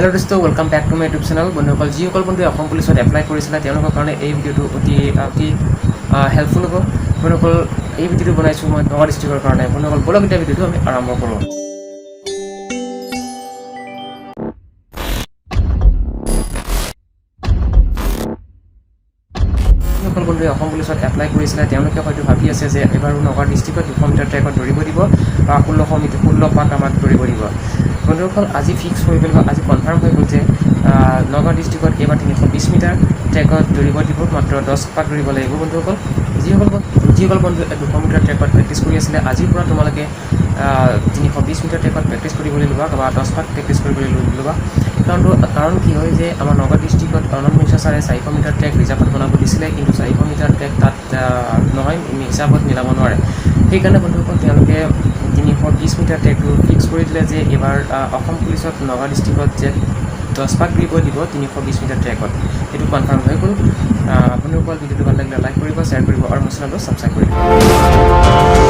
hello दोस्तों welcome back to my YouTube channel बंधुসকল যিসকল বন্ধুৱে অসম পুলিচত এপ্লাই কৰিছিল তেওঁলোকৰ কাৰণে এই ভিডিওটো অতি হেল্পফুল হ'ব বন্ধুসকল এই ভিডিওটো বনাইছো মই নগাঁও ডিস্ট্ৰিক্টৰ কাৰণে বন্ধুসকল বলক এটা ভিডিওটো আমি আৰম্ভ কৰোঁ সকল বন্ধুৱে অসম পুলিচত এপ্লাই কৰিছিল তেওঁলোকে হয়তো ভাবি আছে যে এবাৰ নগাঁও ডিস্ট্ৰিক্টত 200 মিটাৰ ট্ৰেকত দৌৰিব দিব 16 পাক আমাক দৌৰিব দিব বন্ধুসকল আজি ফিক্স হৈ গ'ল আজি কনফাৰ্ম হৈ গ'ল যে নগাঁও ডিস্ট্ৰিক্টত এবাৰ 320 মিটাৰ ট্ৰেকত দৌৰিব দিব মাত্ৰ 10 পাক দৌৰিব লাগিব বন্ধুসকল যিসকল বন্ধুৱে 200 মিটাৰ ট্ৰেকত প্ৰেক্টিছ কৰি আছিল আজিৰ পৰা তোমালোকে 320 মিটাৰ ট্ৰেকত প্ৰেক্টিছ কৰিবলৈ লোৱা বা 10 পাক প্ৰেক্টিছ কৰিবলৈ লোৱা কাৰণ কি হয় যে আমাৰ নগাঁও ডিস্ট্ৰিক্টত অনন্ত মিশ্ৰ ছাৰে 400 মিটাৰ ট্ৰেক ৰিজাৰ্ভত বনাব দিছিলে কিন্তু 400 মিটাৰ ট্ৰেক তাত নহয় হিচাপত মিলাব নোৱাৰে সেইকাৰণে বন্ধুসকল তেওঁলোকে 320 মিটাৰ ট্ৰেকটো ফিক্স কৰি দিলে যে এবাৰ অসম পুলিচত নগাঁও ডিস্ট্ৰিক্টত যে 10 পাক দিব 320 মিটাৰ ট্ৰেকত এইটো কনফাৰ্ম হৈ গ'ল বন্ধুসকল ভিডিওটো ভাল লাগিলে লাইক কৰিব শ্বেয়াৰ কৰিব আৰু মোৰ চেনেলটো ছাবস্ক্ৰাইব কৰিব